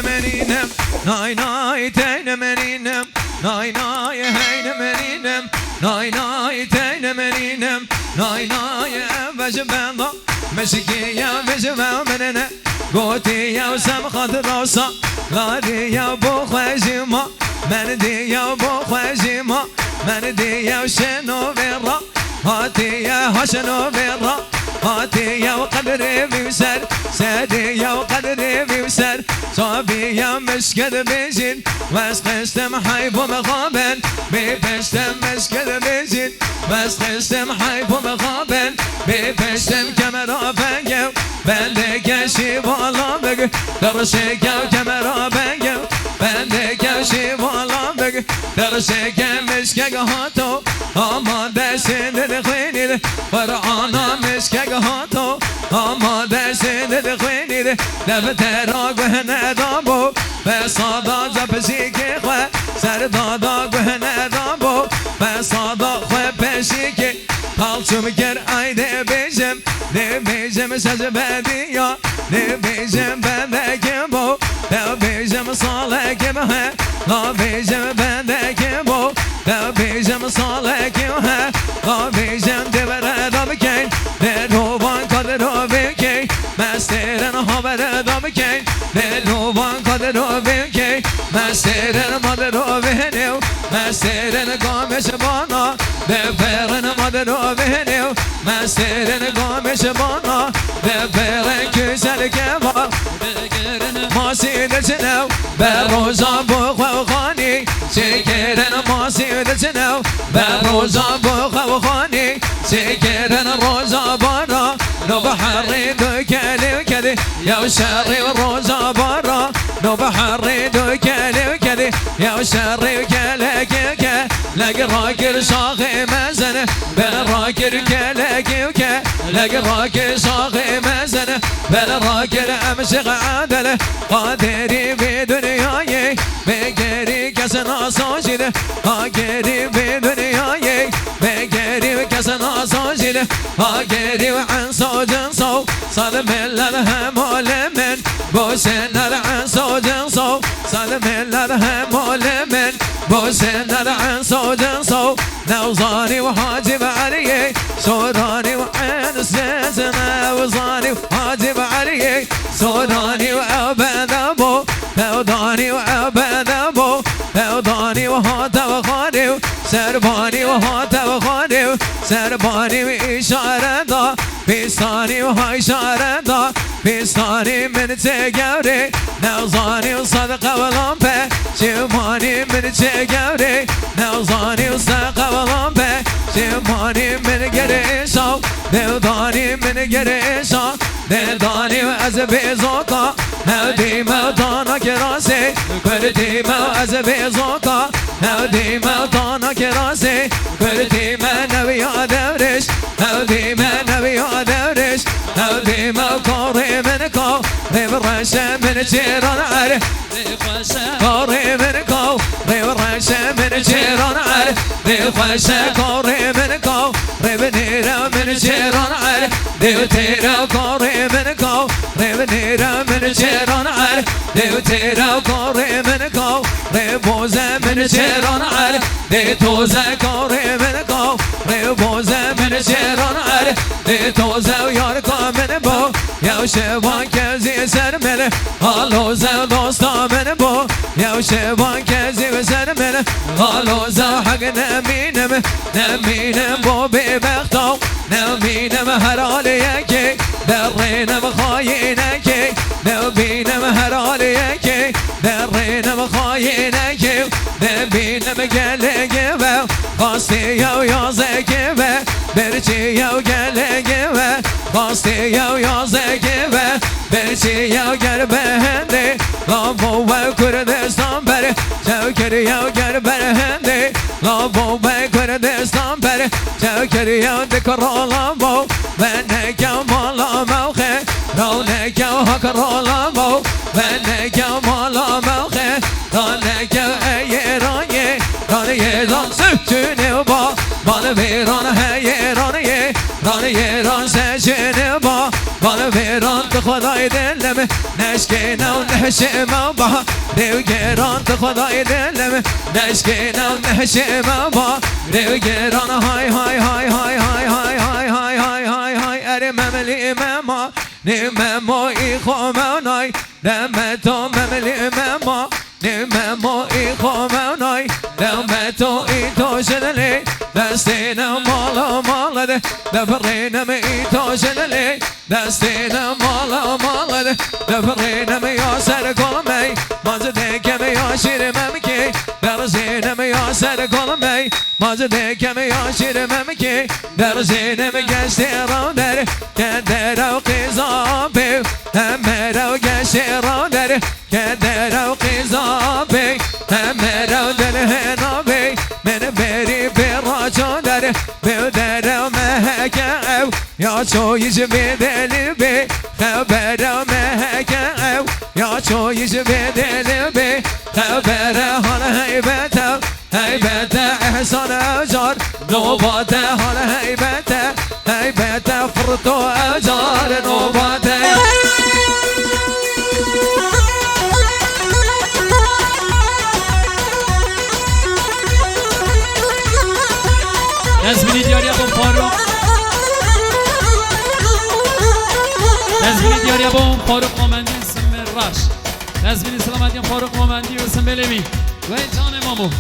meninem Nay nay teyne meninem Nay nay heyne meninem Nay nay teyne meninem Nay nay vece benda Meşiki ya vece menene Goti ya semkhat rosa Gari ya bu khajima من دي يا بو خزيمة من دي يا شنو بيرا هاتي يا هشنو بيرا هاتي يا وقدري بيسر سادي يا وقدري بيسر صابي يا مشكل بيجين واسقستم حيب ومغابن بيبشتم مشكل بيجين واسقستم حيب ومغابن بيبشتم كاميرا بنجو بندك شي والله بق درشك كاميرا بنجو بندك شي والله بق درشك مشكل هاتو اما دسن الخيني فرعانا مشكل هاتو اما دسن الخيني دفتر گهنه دابو بصدا زبزیک خو سردادا گهنه دابو بصدا خو پشیک پالچوم گر ayde بیجم ne بیجم سز بدیا ne بیجم بندگم بو ne بیجم سالکم ها ne بیجم بندگم بو ne بیجم سالکم ها ne بیجم devre dabken ne rovan kader obken mesteren haber dabken ne rovan kader obken mesteren mader obken mesteren gameş bana devren mader obken mesteren gameş bana devren güzel keba masiyetine beroza bu khani çekeren masiyetine beroza bu khani çekeren roza bana no bahri dökeli kedi ya şerri roza bana no bahri dökeli kedi ya şerri kele keke lagi rakir şahi mezene ben rakir kele keke lagi rakir şahi mezene ben rakir emşik adele kaderi bir dünyayı ve geri kesin asacide ha geri bir dünyayı ve geri kesin asacide ha geri an sojun so sadmeller hem alemen bu seneler an sojun so sadmeller hem alemen bu seneler an sojun so nevzani ve hacib aliye sorani ve an sezene nevzani ve hacib aliye sorani ve abada bu nevdani ve abada bu nevdani ve hata ve khani serbani ve hata ve khani serbani ve işareda pistani ve haşareda pistani min tegavri nevzani sadaka ve lampe şimani min tegavri nevzani sadaka ve lampe şimani min geri şav nevdani min geri şav nevdani ve azbe zoka nevdi mevdana kerase verdi mev azbe zoka nevdi mevdana kerase verdi me neviya devriş nevdi me neviya devriş nevdi mev kari min kav revrşe min çiran ar kari min kav revrşe min çiran ar revrşe kari min kav revnira min çiran ar devtera kari min kav revnira min çiran ar devtera kari min kav revoze min çiran ar de toze kari min kav revoze min çiran ar de toze yar kamen bu ya şevan kezi sermele haloze dosta men bu ya şevan kezi sermele haloze hak neminem neminem bu bebektav neminem her aliye ki derinem khayine ki nebinem her aliye ki derinem khayine ki nebinem gele gibi kasti yav yaze gibi berçi yav gele gibi kasti yav yaze gibi berçi yav gel behendi Labo ve Kurdistan beri Çevkeri yav gel behendi Labo ve Kurdistan beri Çevkeri yav dikro labo ve ne kamala mevhe ne kav hakro labo ve ne kamala mevhe ne kav eyeranye yeran sütünü ba bana veran heyeran ye ran yeran seçini ba بالا ویران تو خدای دلم نشکنه و نشمه با دیو گران تو خدای دلم نشکنه و نشمه با دیو گران های های های های های های های های های های های اره مملی مما نمما ای خومنای نمتو مملی مما نمما ای خومنای نمتو ای تو شدلی دستینم مالا مالا ده دفرینم ای تو شدلی دستینم مالا مالا ده دفرینم یا سر کلمی مازده کم یا شیر ممکی درزینم یا سر کلمی مازده کم یا شیر ممکی درزینم گشتی رو در کدر و قیزابی همه رو گشتی رو در کدر و قیزابی همه رو دل هنابی من بری براجو در بیدر و مهکم یا چویش بیدلی بی خبر و مهکم یا چویش بیدلی بی خبر حال حیبتم حیبت احسان اجار نوبات حال حیبت حیبت فرط و اجار نوبات نزمینی دیاری ابو فاروق نزمینی دیاری ابو فاروق قومندی اسم راش نزمینی سلامتی فاروق قومندی اسم بلمی و جان امامو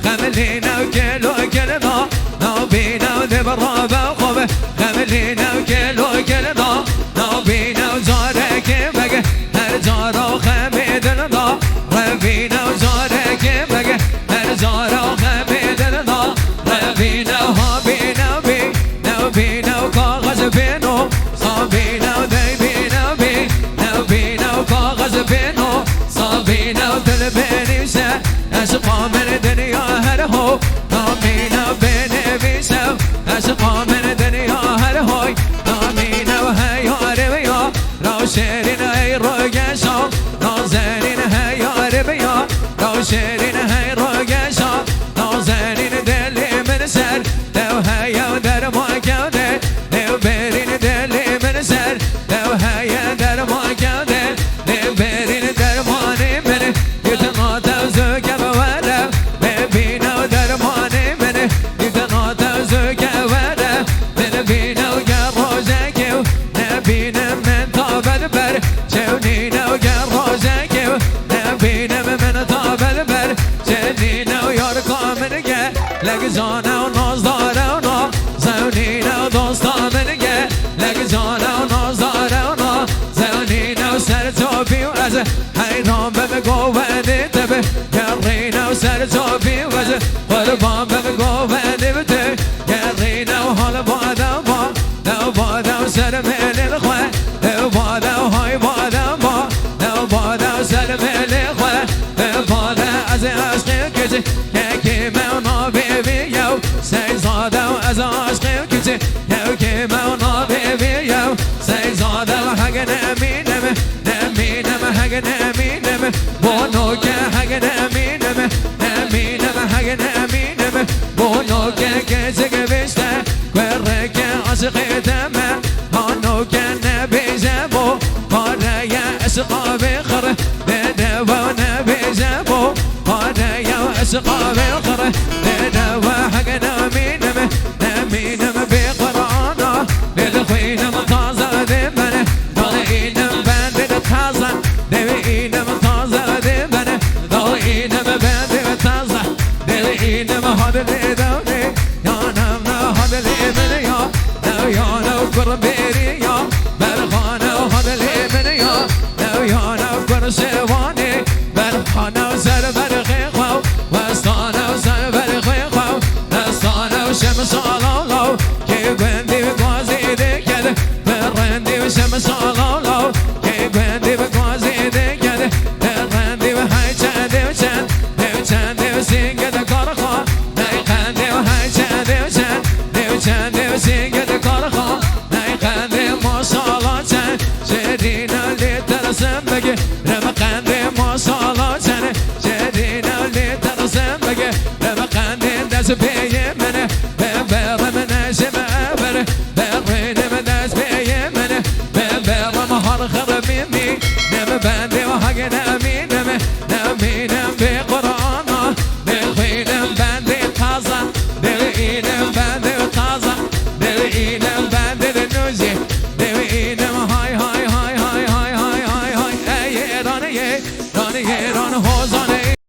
خملينا وكيلو كلنا نوبينا ودبرابا وخوبه خملينا وكيلو كلنا نوبينا وزارك بقى هرزارة وخميد لنا ربينا وزارك بقى هرزارة وخميد لنا ربينا وهابينا بي نوبينا وكاغز بينو صابينا وديبينا بي نوبينا وكاغز بينو صابينا وتلبيني وسا أسقى من الدنيا هرهو نامينا بين بيسو أسقى من الدنيا هرهوي نامينا وهي ربيا روشرين هي رقشا نازنين هي ربيا روشرين هي رقشا نازنين دلي من سر لو هي در ما كوده لو برين دلي من سر لو هي در ما كوده لو برين در ما من يتناطا زوجة بورا ببينا ودرماني من يتناطا زوجة بورا نبينا وقروزك نبينا من طاب البر شونينا وقروزك نبينا من طاب البر شنينا ويرقى منك لقزانا ونصدارا ونصونينا ودوستا منك لقزانا ونصدارا ونصونينا وسرتوبي وأزه حيران بمقوة نتبه يرينا وسرتوبي وأزه قربان بمقوة نبته يرينا وهل بادا ما لو بادا وسلم للخوة لو بادا وهاي بادا ما لو بادا وسلم للخوة لو بادا از عشق کسی یکی مونا بیبیو سیزاده و از عشق کسی یکی مونا بیبیو سیزاده و حق نمینم نمینم حق نمینم بونو که حق نمینم نمینم حق نمینم بونو که کسی که بیشته وره که عشق دمه هانو که نبیزمو باره عشقا بخره بده و نبیزمو باره عشقا بخره بده و حق نمینم نمینم بقرانا بدخوینم تازه دمنه دالینم بند تازه نمینم تازه دمنه دالینم بند تازه نفكر بيريا برخانة وهذا اللي منيا نويا نفكر سواني برخانة وسر برخيخو وستانة وسر برخيخو نستانة وشمس علالو كيف عندي بقوازي ديكد برندي وشمس علالو كيف عندي بقوازي ديكد برندي وحي چندي وچند وچندي وسينگد كارخان نيخندي وحي چندي وچند وچندي وسينگد كارخان نيخندي ما شاءالله چند شدينا اللي ترسم بگه رمقندي ما شاءالله چند شدينا اللي ترسم بگه رمقندي دست بيه منه ببرم نجم ابر برينم دست بيه منه ببرم هر خرميني نم بندي وحق نمينم نمينم بقرآن بالخينم بندي قازا بالإينم بندي قازا بالإينم بندي النوزي بالإينم هاي هاي هاي هاي هاي هاي هاي هاي اي راني راني راني هوزاني